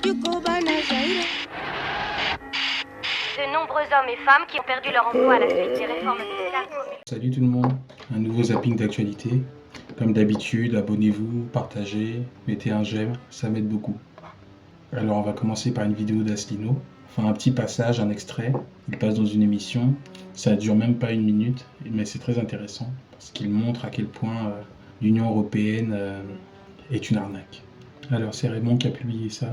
De nombreux hommes et femmes qui ont perdu leur emploi à la suite des réformes sociales. Salut tout le monde, un nouveau zapping d'actualité. Comme d'habitude, abonnez-vous, partagez, mettez un j'aime, ça m'aide beaucoup. Alors on va commencer par une vidéo d'Asselineau. Enfin un petit passage, un extrait. Il passe dans une émission, ça dure même pas 1 minute, mais c'est très intéressant parce qu'il montre à quel point l'Union Européenne est une arnaque. Alors c'est Raymond qui a publié ça.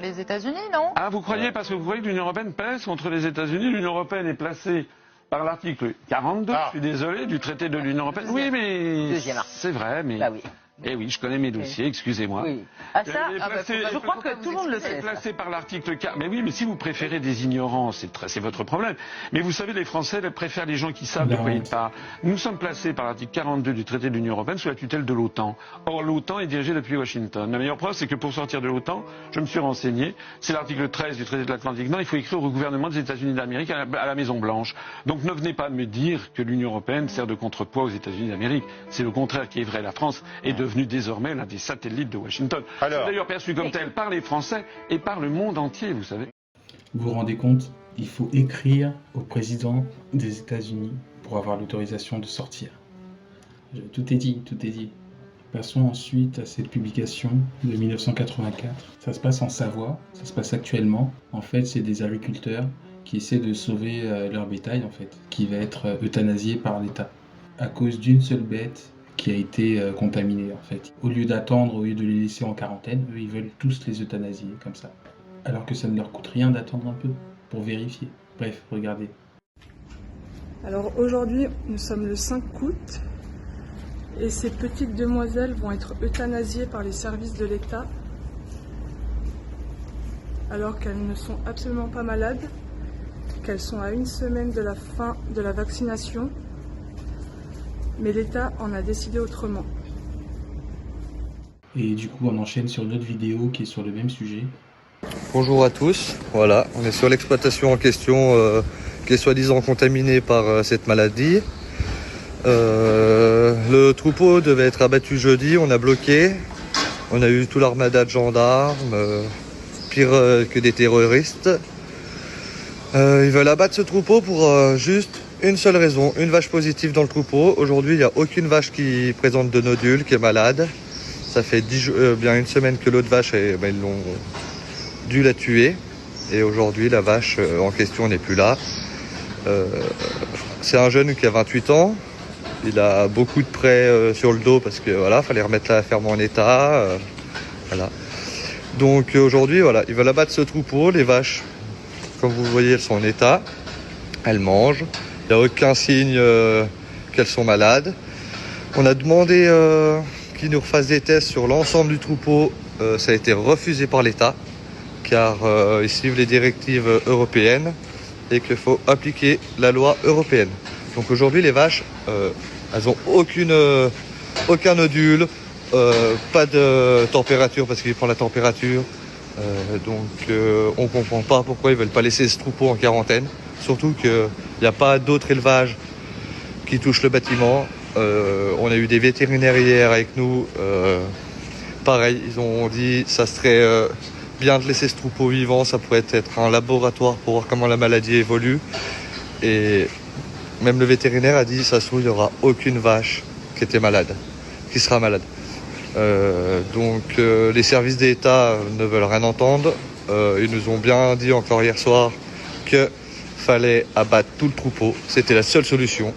Les États-Unis, non? Ah, vous croyez, parce que vous croyez que l'Union Européenne pèse contre les États-Unis? L'Union Européenne est placée par l'article 42, je suis désolé, du traité de l'Union Européenne. Oui, mais c'est vrai, mais... Bah oui. Eh oui, je connais mes dossiers, excusez-moi. Oui. Ah ça, je crois que tout le monde le sait. Placé par l'article 4. Mais oui, mais si vous préférez des ignorants, c'est votre problème. Mais vous savez, les Français préfèrent les gens qui savent de quoi ils parlent. Nous sommes placés par l'article 42 du traité de l'Union Européenne sous la tutelle de l'OTAN. Or, l'OTAN est dirigée depuis Washington. La meilleure preuve, c'est que pour sortir de l'OTAN, je me suis renseigné, c'est l'article 13 du traité de l'Atlantique Nord, il faut écrire au gouvernement des États-Unis d'Amérique à la Maison-Blanche. Donc ne venez pas me dire que l'Union Européenne sert de contrepoids aux États-Unis d'Amérique. C'est le contraire qui est vrai. La France est devenue désormais l'un des satellites de Washington. C'est d'ailleurs perçu comme tel par les Français et par le monde entier, vous savez. Vous vous rendez compte? Il faut écrire au président des États-Unis pour avoir l'autorisation de sortir. Tout est dit, tout est dit. Passons ensuite à cette publication de 1984. Ça se passe en Savoie, ça se passe actuellement. En fait, c'est des agriculteurs qui essaient de sauver leur bétail, en fait, qui va être euthanasié par l'État à cause d'une seule bête qui a été contaminée, en fait. Au lieu d'attendre, au lieu de les laisser en quarantaine, eux, ils veulent tous les euthanasier, comme ça. Alors que ça ne leur coûte rien d'attendre un peu, pour vérifier. Bref, regardez. Alors aujourd'hui, nous sommes le 5 août, et ces petites demoiselles vont être euthanasiées par les services de l'État, alors qu'elles ne sont absolument pas malades, qu'elles sont à 1 semaine de la fin de la vaccination, mais l'État en a décidé autrement. Et du coup, on enchaîne sur une autre vidéo qui est sur le même sujet. Bonjour à tous, voilà, on est sur l'exploitation en question qui est soi-disant contaminée par cette maladie. Le troupeau devait être abattu jeudi, on a bloqué. On a eu tout l'armada de gendarmes, pire que des terroristes. Ils veulent abattre ce troupeau pour juste une seule raison, une vache positive dans le troupeau. Aujourd'hui, il n'y a aucune vache qui présente de nodules, qui est malade. Ça fait bien 1 semaine que l'autre vache, ils l'ont dû la tuer. Et aujourd'hui, la vache en question n'est plus là. C'est un jeune qui a 28 ans. Il a beaucoup de prêts sur le dos parce que voilà, fallait remettre la ferme en état. Voilà. Donc aujourd'hui, voilà, ils veulent abattre ce troupeau. Les vaches, comme vous voyez, elles sont en état. Elles mangent. Il n'y a aucun signe qu'elles sont malades. On a demandé qu'ils nous refassent des tests sur l'ensemble du troupeau. Ça a été refusé par l'État, car ils suivent les directives européennes et qu'il faut appliquer la loi européenne. Donc aujourd'hui, les vaches, elles n'ont aucun nodule, pas de température parce qu'ils prennent la température. Donc on ne comprend pas pourquoi ils ne veulent pas laisser ce troupeau en quarantaine. Surtout qu'il n'y a pas d'autres élevages qui touchent le bâtiment. On a eu des vétérinaires hier avec nous. Pareil, ils ont dit que ça serait bien de laisser ce troupeau vivant. Ça pourrait être un laboratoire pour voir comment la maladie évolue. Et même le vétérinaire a dit ça se trouve, il n'y aura aucune vache qui sera malade. Donc les services d'État ne veulent rien entendre. Ils nous ont bien dit encore hier soir que fallait abattre tout le troupeau, c'était la seule solution.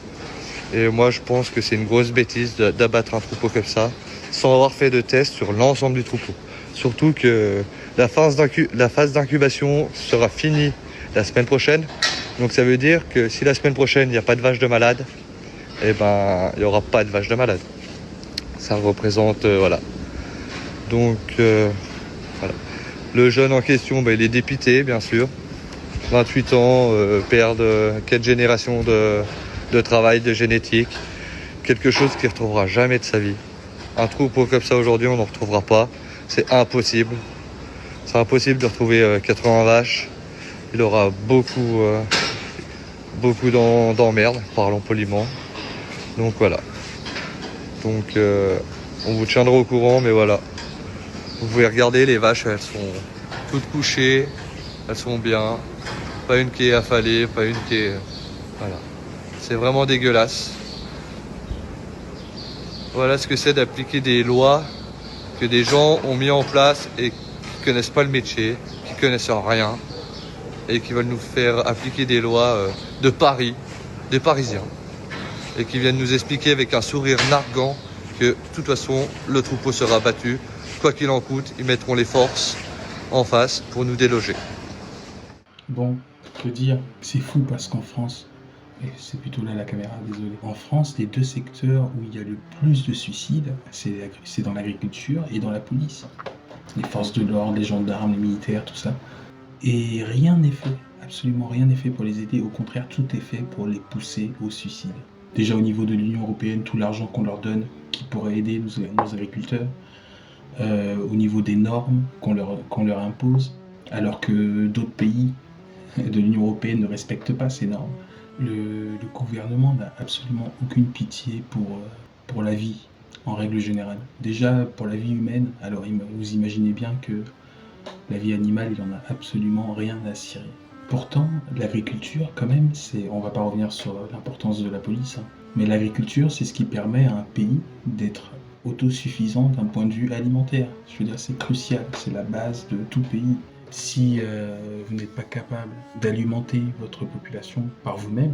Et moi je pense que c'est une grosse bêtise d'abattre un troupeau comme ça, sans avoir fait de tests sur l'ensemble du troupeau. Surtout que la phase d'incubation sera finie la semaine prochaine. Donc ça veut dire que si la semaine prochaine il n'y a pas de vache de malade, eh ben il n'y aura pas de vache de malade. Ça représente, voilà. Donc voilà. Le jeune en question, il est dépité bien sûr. 28 ans, père de 4 générations de travail, de génétique. Quelque chose qu'il ne retrouvera jamais de sa vie. Un troupeau comme ça aujourd'hui, on n'en retrouvera pas. C'est impossible. C'est impossible de retrouver 80 vaches. Il aura beaucoup d'emmerdes, parlons poliment. Donc voilà. Donc on vous tiendra au courant, mais voilà. Vous pouvez regarder, les vaches, elles sont toutes couchées, elles sont bien. Pas une qui est affalée, pas une qui est... Voilà. C'est vraiment dégueulasse. Voilà ce que c'est d'appliquer des lois que des gens ont mis en place et qui connaissent pas le métier, qui connaissent rien et qui veulent nous faire appliquer des lois de Paris, des Parisiens, et qui viennent nous expliquer avec un sourire narguant que de toute façon le troupeau sera battu, quoi qu'il en coûte, ils mettront les forces en face pour nous déloger. Bon, que dire, c'est fou parce qu'en France, et c'est plutôt là la caméra, désolé. En France, les deux secteurs où il y a le plus de suicides, c'est dans l'agriculture et dans la police. Les forces de l'ordre, les gendarmes, les militaires, tout ça. Et rien n'est fait, absolument rien n'est fait pour les aider. Au contraire, tout est fait pour les pousser au suicide. Déjà au niveau de l'Union européenne, tout l'argent qu'on leur donne, qui pourrait aider nos agriculteurs. Au niveau des normes qu'on leur impose, alors que d'autres pays de l'Union européenne ne respectent pas ces normes. Le gouvernement n'a absolument aucune pitié pour la vie, en règle générale. Déjà, pour la vie humaine, alors vous imaginez bien que la vie animale, il n'en a absolument rien à cirer. Pourtant, l'agriculture, quand même, on va pas revenir sur l'importance de la police, hein, mais l'agriculture, c'est ce qui permet à un pays d'être autosuffisant d'un point de vue alimentaire. Je veux dire, c'est crucial, c'est la base de tout pays. Si vous n'êtes pas capable d'alimenter votre population par vous-même,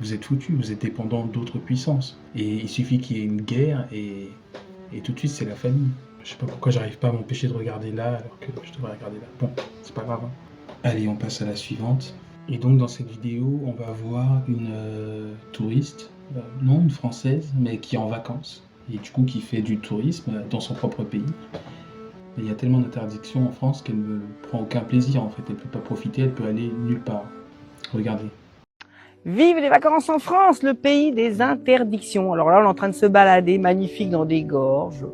vous êtes foutu, vous êtes dépendant d'autres puissances. Et il suffit qu'il y ait une guerre et tout de suite c'est la famine. Je sais pas pourquoi j'arrive pas à m'empêcher de regarder là alors que je devrais regarder là. Bon, c'est pas grave. Hein. Allez, on passe à la suivante. Et donc dans cette vidéo, on va voir une touriste, non une française, mais qui est en vacances. Et du coup qui fait du tourisme dans son propre pays. Il y a tellement d'interdictions en France qu'elle ne prend aucun plaisir en fait, elle ne peut pas profiter, elle peut aller nulle part. Regardez. Vive les vacances en France, le pays des interdictions. Alors là, on est en train de se balader, magnifique, dans des gorges.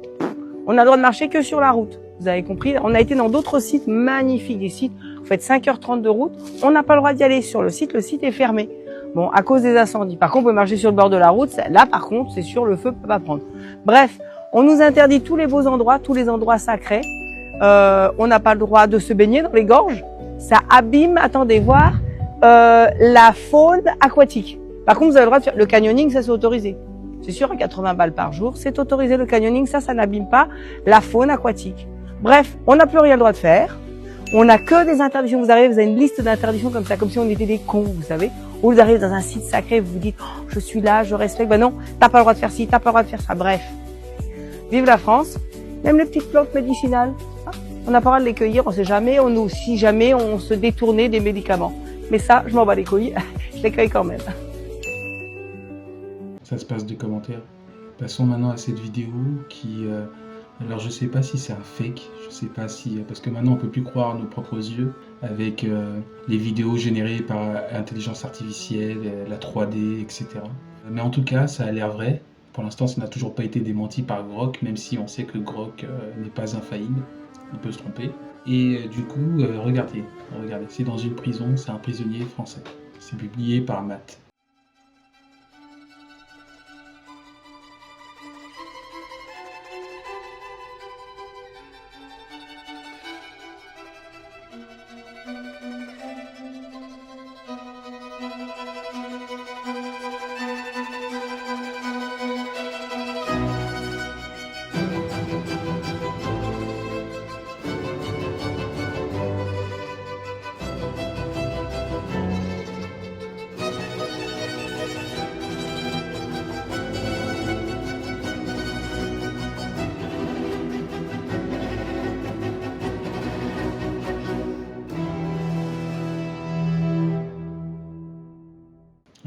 On n'a le droit de marcher que sur la route. Vous avez compris? On a été dans d'autres sites magnifiques, des sites, vous faites 5h30 de route, on n'a pas le droit d'y aller sur le site est fermé. Bon, à cause des incendies. Par contre, on peut marcher sur le bord de la route, là par contre, c'est sûr, le feu peut pas prendre. Bref, on nous interdit tous les beaux endroits, tous les endroits sacrés. On n'a pas le droit de se baigner dans les gorges. Ça abîme, attendez voir, la faune aquatique. Par contre, vous avez le droit de faire le canyoning, ça c'est autorisé. C'est sûr, à 80 balles par jour, c'est autorisé le canyoning, ça n'abîme pas la faune aquatique. Bref, on n'a plus rien le droit de faire. On n'a que des interdictions. Vous arrivez, vous avez une liste d'interdictions comme ça, comme si on était des cons, vous savez. Ou vous arrivez dans un site sacré, vous vous dites, oh, je suis là, je respecte. Ben non, t'as pas le droit de faire ci, t'as pas le droit de faire ça. Bref. Vive la France. Même les petites plantes médicinales. On n'a pas le droit de les cueillir, on sait jamais, si jamais on se détournait des médicaments. Mais ça, je m'en bats les couilles, je les cueille quand même. Ça se passe de commentaires. Passons maintenant à cette vidéo qui... alors je sais pas si c'est un fake, je sais pas si... Parce que maintenant on peut plus croire nos propres yeux avec les vidéos générées par intelligence artificielle, la 3D, etc. Mais en tout cas, ça a l'air vrai. Pour l'instant, ça n'a toujours pas été démenti par Grok, même si on sait que Grok n'est pas infaillible. Il peut se tromper. Et du coup, regardez, c'est dans une prison, c'est un prisonnier français. C'est publié par Matt.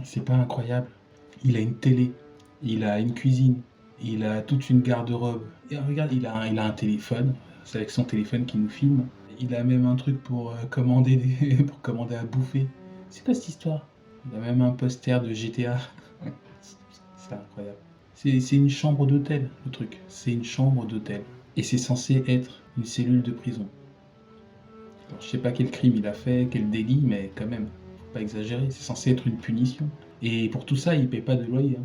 C'est pas incroyable. Il a une télé, il a une cuisine, il a toute une garde-robe. Et regarde, il a un téléphone, c'est avec son téléphone qu'il nous filme. Il a même un truc pour commander à bouffer. C'est quoi cette histoire? Il a même un poster de GTA. C'est incroyable. C'est une chambre d'hôtel, le truc. C'est une chambre d'hôtel. Et c'est censé être une cellule de prison. Alors, je sais pas quel crime il a fait, quel délit, mais quand même, faut pas exagérer. C'est censé être une punition. Et pour tout ça, il paie pas de loyer.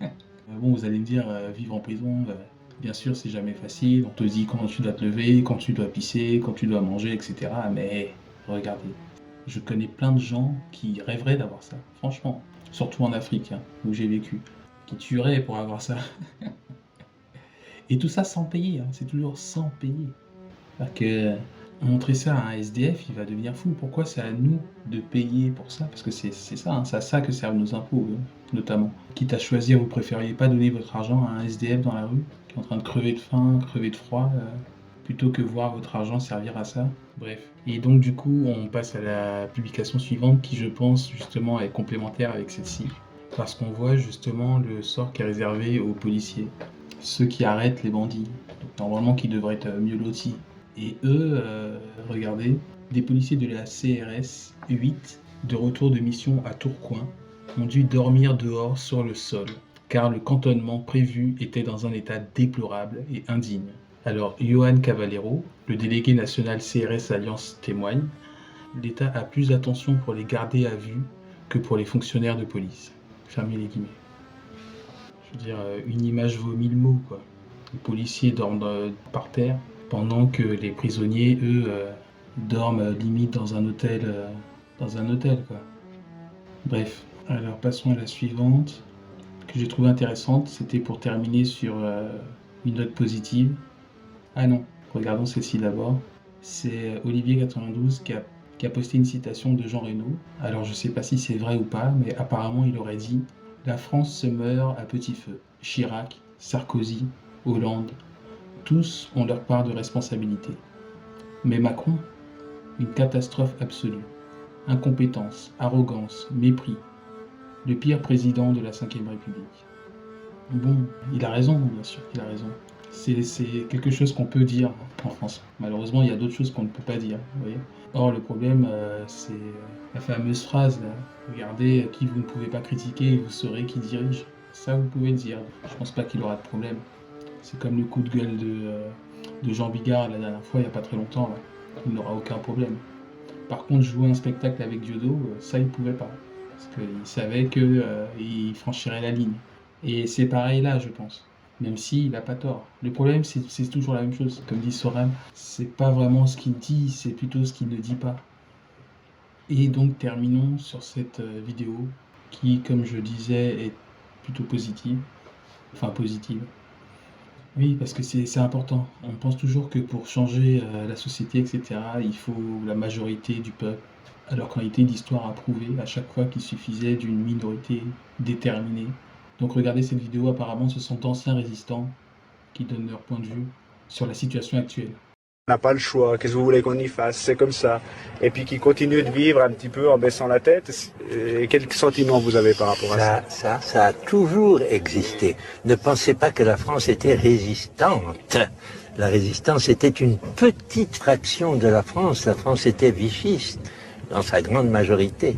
Hein. Bon, vous allez me dire, vivre en prison, Bien sûr, c'est jamais facile. On te dit quand tu dois te lever, quand tu dois pisser, quand tu dois manger, etc. Mais regardez, je connais plein de gens qui rêveraient d'avoir ça, franchement. Surtout en Afrique, hein, où j'ai vécu. Qui tueraient pour avoir ça. Et tout ça sans payer, hein, c'est toujours sans payer. Parce que montrer ça à un SDF, il va devenir fou. Pourquoi c'est à nous de payer pour ça? Parce que c'est ça, hein, c'est à ça que servent nos impôts, notamment. Quitte à choisir, vous préfériez pas donner votre argent à un SDF dans la rue, qui est en train de crever de faim, crever de froid, plutôt que voir votre argent servir à ça. Bref. Et donc du coup, on passe à la publication suivante qui, je pense, justement, est complémentaire avec celle-ci. Parce qu'on voit justement le sort qui est réservé aux policiers. Ceux qui arrêtent les bandits. Donc, normalement, qui devraient être mieux lotis. Et eux, regardez, des policiers de la CRS 8, de retour de mission à Tourcoing, ont dû dormir dehors sur le sol, car le cantonnement prévu était dans un état déplorable et indigne. Alors, Johan Cavallero, le délégué national CRS Alliance témoigne, l'État a plus d'attention pour les garder à vue que pour les fonctionnaires de police. Fermez les guillemets. Je veux dire, une image vaut 1000 mots, quoi. Les policiers dorment par terre, pendant que les prisonniers, eux, dorment limite dans un hôtel, quoi. Bref, alors passons à la suivante, que j'ai trouvée intéressante. C'était pour terminer sur une note positive. Ah non, regardons celle-ci d'abord. C'est Olivier92 qui a posté une citation de Jean Reno. Alors je sais pas si c'est vrai ou pas, mais apparemment il aurait dit « La France se meurt à petit feu. Chirac, Sarkozy, Hollande, tous ont leur part de responsabilité. Mais Macron, une catastrophe absolue. Incompétence, arrogance, mépris. Le pire président de la Ve République. » Bon, il a raison, bien sûr qu'il a raison. C'est quelque chose qu'on peut dire en France. Malheureusement, il y a d'autres choses qu'on ne peut pas dire, vous voyez. Or, le problème, c'est la fameuse phrase, là. Regardez qui vous ne pouvez pas critiquer et vous saurez qui dirige. Ça, vous pouvez le dire. Je pense pas qu'il aura de problème. C'est comme le coup de gueule de Jean Bigard la dernière fois, il n'y a pas très longtemps. Là. Il n'aura aucun problème. Par contre, jouer un spectacle avec Diodo, ça, il ne pouvait pas. Parce qu'il savait qu'il franchirait la ligne. Et c'est pareil là, je pense. Même s'il n'a pas tort. Le problème, c'est toujours la même chose. Comme dit Soram, c'est pas vraiment ce qu'il dit, c'est plutôt ce qu'il ne dit pas. Et donc, terminons sur cette vidéo qui, comme je disais, est plutôt positive. Enfin, positive. Oui, parce que c'est important. On pense toujours que pour changer la société, etc., il faut la majorité du peuple. Alors qu'en réalité, l'histoire a prouvé à chaque fois qu'il suffisait d'une minorité déterminée. Donc regardez cette vidéo, apparemment ce sont d'anciens résistants qui donnent leur point de vue sur la situation actuelle. On n'a pas le choix, qu'est-ce que vous voulez qu'on y fasse, c'est comme ça. Et puis qui continue de vivre un petit peu en baissant la tête. Et quel sentiment vous avez par rapport à ça? Ça a toujours existé. Ne pensez pas que la France était résistante. La résistance était une petite fraction de la France. La France était vichiste dans sa grande majorité.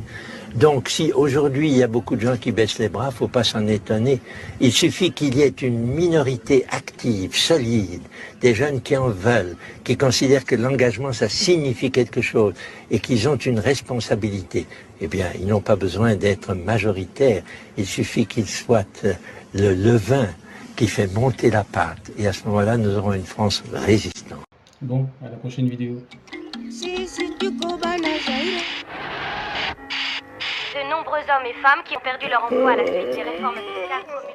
Donc si aujourd'hui il y a beaucoup de gens qui baissent les bras, faut pas s'en étonner. Il suffit qu'il y ait une minorité active, solide, des jeunes qui en veulent, qui considèrent que l'engagement ça signifie quelque chose et qu'ils ont une responsabilité. Eh bien, ils n'ont pas besoin d'être majoritaires. Il suffit qu'ils soient le levain qui fait monter la pâte. Et à ce moment-là, nous aurons une France résistante. Bon, à la prochaine vidéo. De nombreux hommes et femmes qui ont perdu leur emploi à la suite des réformes fiscales.